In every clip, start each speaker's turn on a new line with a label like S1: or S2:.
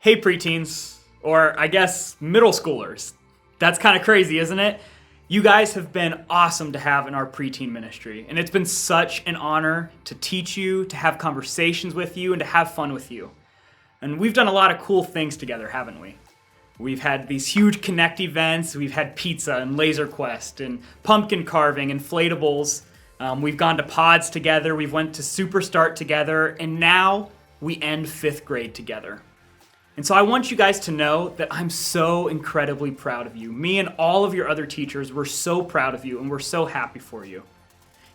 S1: Hey preteens, or I guess middle schoolers. That's kind of crazy, isn't it? You guys have been awesome to have in our preteen ministry, and it's been such an honor to teach you, to have conversations with you, and to have fun with you. And we've done a lot of cool things together, haven't we? We've had these huge Connect events, we've had pizza and laser quest and pumpkin carving, inflatables. We've gone to pods together, we've went to Superstart together, and now we end 5th grade together. And so I want you guys to know that I'm so incredibly proud of you. Me and all of your other teachers, we're so proud of you and we're so happy for you.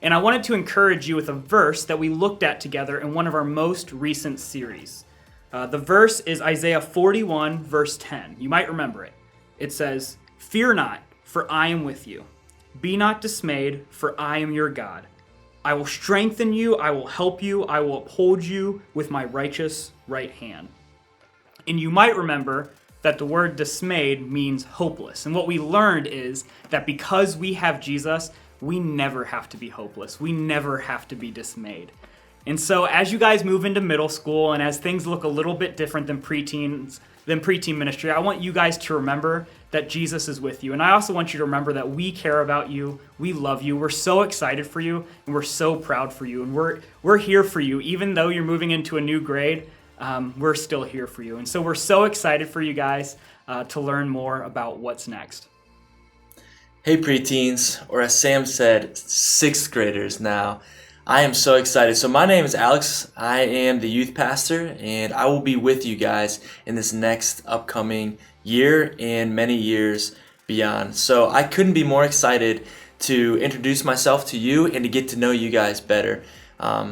S1: And I wanted to encourage you with a verse that we looked at together in one of our most recent series. The verse is Isaiah 41, verse 10. You might remember it. It says, "Fear not, for I am with you. Be not dismayed, for I am your God. I will strengthen you, I will help you, I will uphold you with my righteous right hand." And you might remember that the word dismayed means hopeless. And what we learned is that because we have Jesus, we never have to be hopeless. We never have to be dismayed. And so as you guys move into middle school and as things look a little bit different than preteen ministry, I want you guys to remember that Jesus is with you. And I also want you to remember that we care about you. We love you. We're so excited for you and we're so proud for you. And we're here for you. Even though you're moving into a new grade, we're still here for you. And so we're so excited for you guys to learn more about what's next.
S2: Hey preteens, or as Sam said, 6th graders now. I am so excited. So my name is Alex. I am the youth pastor, and I will be with you guys in this next upcoming year and many years beyond. So I couldn't be more excited to introduce myself to you and to get to know you guys better.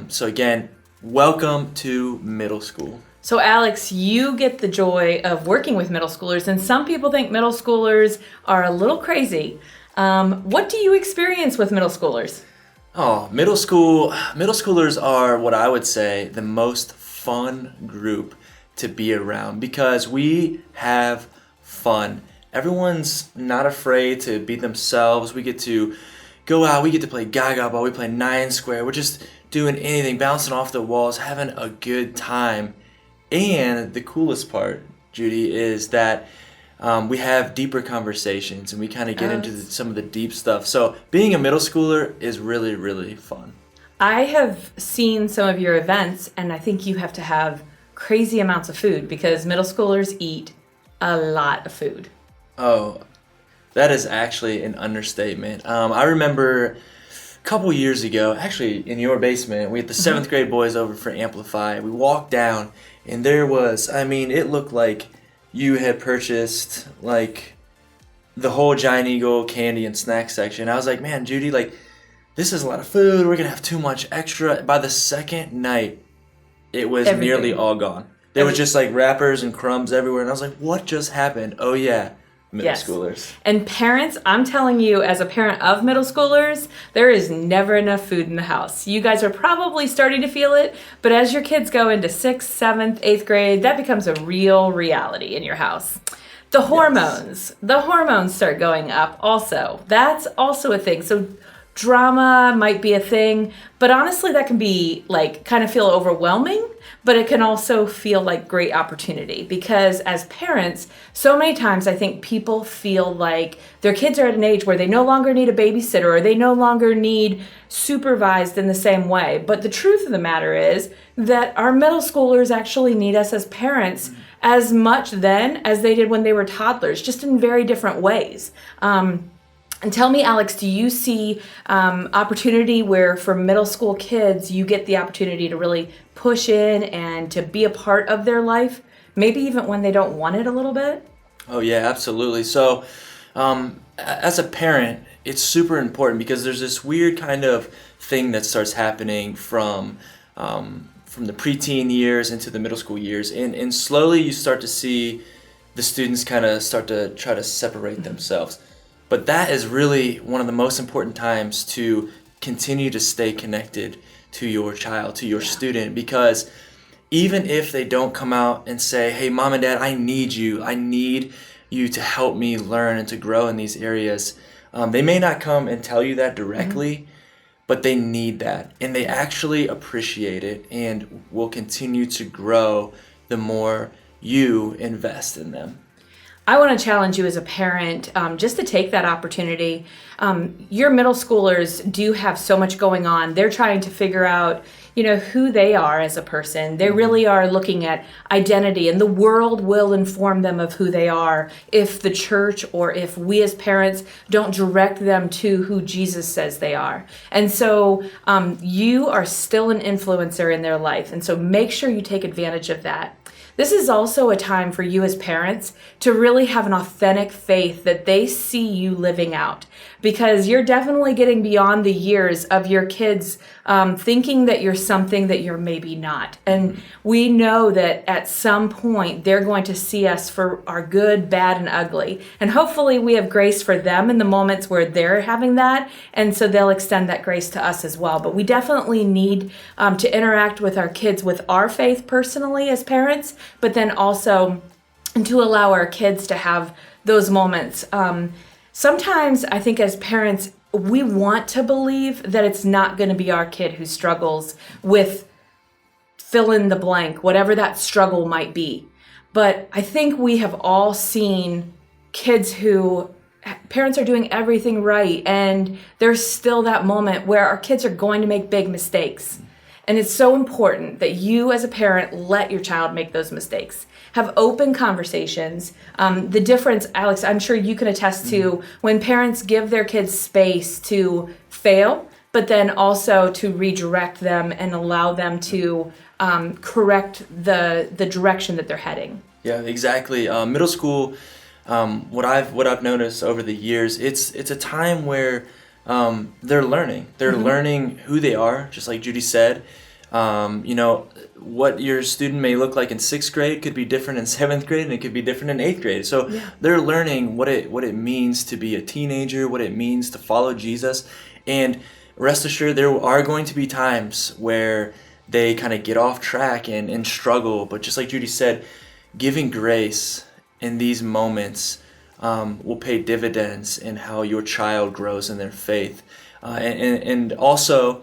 S2: So again, welcome to middle school.
S3: So Alex, you get the joy of working with middle schoolers, and some people think middle schoolers are a little crazy. What do you experience with middle schoolers?
S2: Oh, middle schoolers are what I would say the most fun group to be around because we have fun. Everyone's not afraid to be themselves. We get to go out, we get to play gaga ball, we play 9 square, we're just doing anything, bouncing off the walls, having a good time. And the coolest part, Judy, is that we have deeper conversations and we kind of get into some of the deep stuff. So being a middle schooler is really, really fun.
S3: I have seen some of your events, and I think you have to have crazy amounts of food because middle schoolers eat a lot of food.
S2: Oh, that is actually an understatement. I remember a couple years ago, actually in your basement, we had the 7th grade boys over for Amplify. We walked down and there was, it looked like you had purchased like the whole Giant Eagle candy and snack section. I was like, man, Judy, this is a lot of food. We're going to have too much extra. By the second night, it was nearly all gone. There was just wrappers and crumbs everywhere. And I was like, what just happened? Oh yeah. Middle schoolers. And
S3: parents, I'm telling you, as a parent of middle schoolers, there is never enough food in the house. You guys are probably starting to feel it, but as your kids go into 6th, 7th, 8th grade, that becomes a real reality in your house. The hormones start going up also. That's also a thing. So drama might be a thing, but honestly, that can be kind of feel overwhelming, but it can also feel like great opportunity because as parents, so many times I think people feel like their kids are at an age where they no longer need a babysitter or they no longer need supervised in the same way. But the truth of the matter is that our middle schoolers actually need us as parents as much then as they did when they were toddlers, just in very different ways. And tell me, Alex, do you see opportunity where for middle school kids, you get the opportunity to really push in and to be a part of their life, maybe even when they don't want it a little bit?
S2: Oh, yeah, absolutely. So as a parent, it's super important because there's this weird kind of thing that starts happening from the preteen years into the middle school years. And slowly you start to see the students kind of start to try to separate themselves. But that is really one of the most important times to continue to stay connected to your child, to your student, because even if they don't come out and say, hey, mom and dad, I need you to help me learn and to grow in these areas, they may not come and tell you that directly, but they need that. And they actually appreciate it and will continue to grow the more you invest in them?
S3: I want to challenge you as a parent just to take that opportunity. Your middle schoolers do have so much going on. They're trying to figure out, who they are as a person. They really are looking at identity, and the world will inform them of who they are if the church or if we as parents don't direct them to who Jesus says they are. And so you are still an influencer in their life. And so make sure you take advantage of that. This is also a time for you as parents to really have an authentic faith that they see you living out, because you're definitely getting beyond the years of your kids thinking that you're something that you're maybe not. And we know that at some point they're going to see us for our good, bad, and ugly. And hopefully we have grace for them in the moments where they're having that. And so they'll extend that grace to us as well. But we definitely need to interact with our kids with our faith personally as parents, but then also to allow our kids to have those moments. Sometimes I think as parents, we want to believe that it's not going to be our kid who struggles with fill in the blank, whatever that struggle might be. But I think we have all seen kids who parents are doing everything right, and there's still that moment where our kids are going to make big mistakes. And it's so important that you as a parent let your child make those mistakes. Have open conversations. The difference, Alex, I'm sure you can attest to when parents give their kids space to fail, but then also to redirect them and allow them to correct the direction that they're heading.
S2: Yeah, exactly. Middle school, what I've noticed over the years, it's a time where they're learning. They're learning who they are, just like Judy said. What your student may look like in 6th grade could be different in 7th grade, and it could be different in 8th grade. So they're learning what it means to be a teenager, what it means to follow Jesus. And rest assured, there are going to be times where they kind of get off track and struggle. But just like Judy said, giving grace in these moments will pay dividends in how your child grows in their faith. And also,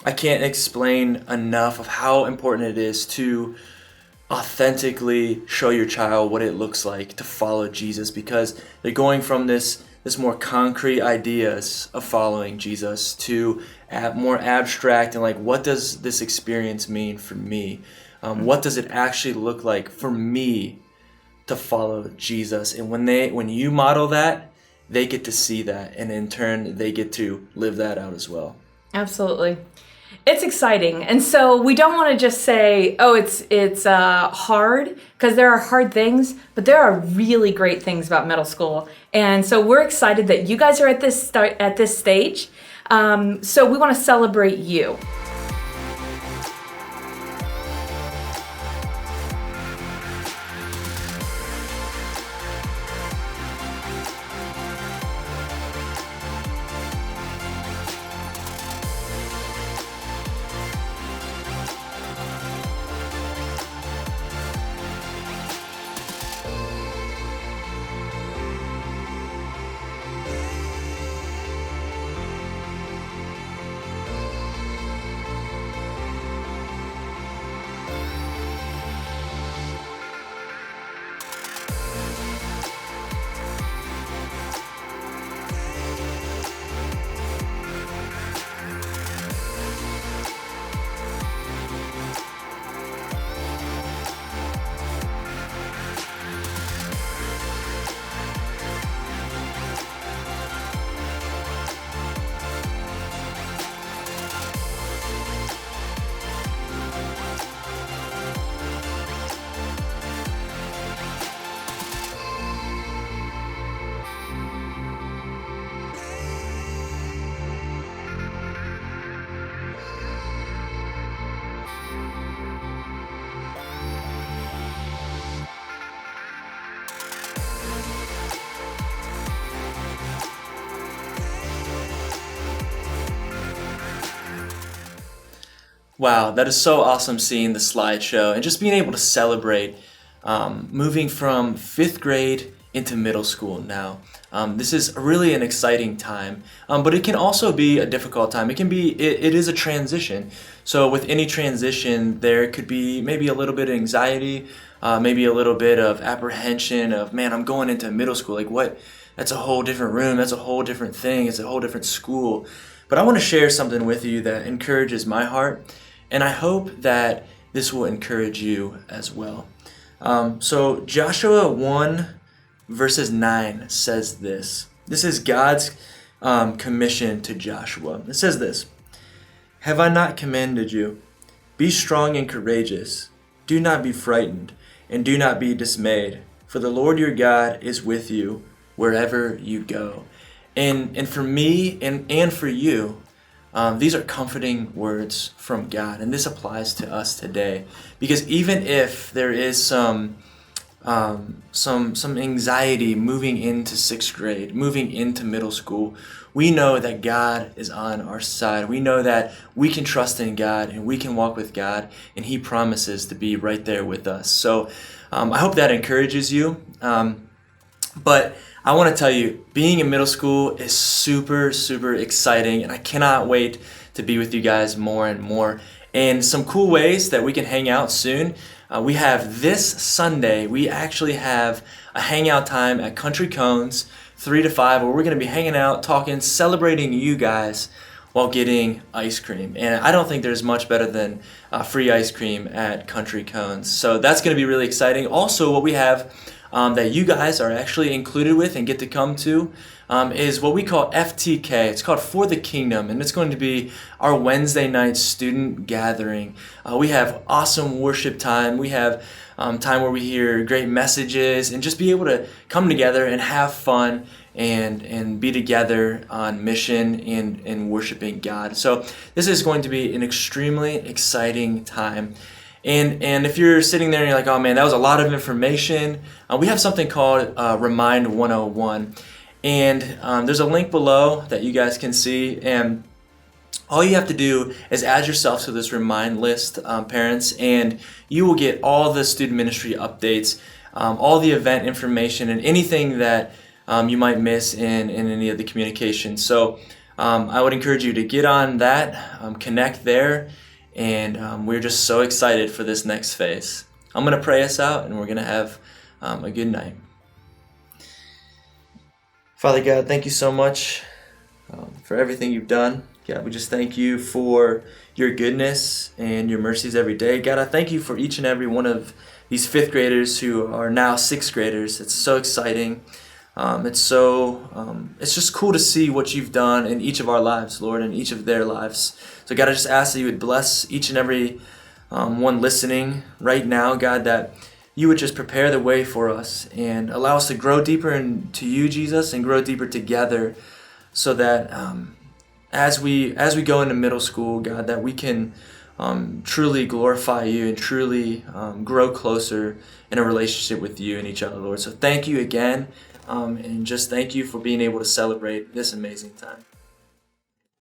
S2: I can't explain enough of how important it is to authentically show your child what it looks like to follow Jesus, because they're going from this more concrete ideas of following Jesus to more abstract and like, what does this experience mean for me? What does it actually look like for me to follow Jesus? And when you model that, they get to see that, and in turn they get to live that out as well.
S3: Absolutely. It's exciting. And so we don't want to just say, oh, it's hard, because there are hard things, but there are really great things about middle school. And so we're excited that you guys are at this stage. So we want to celebrate you.
S2: Wow, that is so awesome seeing the slideshow and just being able to celebrate moving from 5th grade into middle school now. This is really an exciting time, but it can also be a difficult time. It is a transition. So with any transition, there could be maybe a little bit of anxiety, maybe a little bit of apprehension of, man, I'm going into middle school. Like what? That's a whole different room. That's a whole different thing. It's a whole different school. But I want to share something with you that encourages my heart, and I hope that this will encourage you as well. So Joshua 1 verses 9 says this. This is God's commission to Joshua. It says this: "Have I not commanded you? Be strong and courageous. Do not be frightened, and do not be dismayed, for the Lord your God is with you wherever you go." And for me and for you, these are comforting words from God, and this applies to us today. Because even if there is some anxiety moving into 6th grade, moving into middle school, we know that God is on our side. We know that we can trust in God and we can walk with God, and He promises to be right there with us. So I hope that encourages you. But I want to tell you, being in middle school is super, super exciting, and I cannot wait to be with you guys more and more. And some cool ways that we can hang out soon. We have this Sunday, we actually have a hangout time at Country Cones, 3 to 5, where we're going to be hanging out, talking, celebrating you guys while getting ice cream. And I don't think there's much better than free ice cream at Country Cones. So that's going to be really exciting. Also, what we have that you guys are actually included with and get to come to is what we call FTK. It's called For the Kingdom, and it's going to be our Wednesday night student gathering. We have awesome worship time. We have time where we hear great messages and just be able to come together and have fun and be together on mission and worshiping God. So this is going to be an extremely exciting time. And if you're sitting there and you're like, oh man, that was a lot of information, we have something called Remind 101. And there's a link below that you guys can see. And all you have to do is add yourself to this Remind list, parents, and you will get all the student ministry updates, all the event information, and anything that you might miss in any of the communication. So I would encourage you to get on that, connect there. And we're just so excited for this next phase. I'm going to pray us out, and we're going to have a good night. Father God, thank you so much for everything you've done. God, we just thank you for your goodness and your mercies every day. God, I thank you for each and every one of these 5th graders who are now 6th graders. It's so exciting. It's just cool to see what you've done in each of our lives, Lord, in each of their lives. So God, I just ask that you would bless each and every one listening right now, God, that you would just prepare the way for us and allow us to grow deeper into you, Jesus, and grow deeper together, so that as we go into middle school, God, that we can truly glorify you and truly grow closer in a relationship with you and each other, Lord. So thank you again. And just thank you for being able to celebrate this amazing time.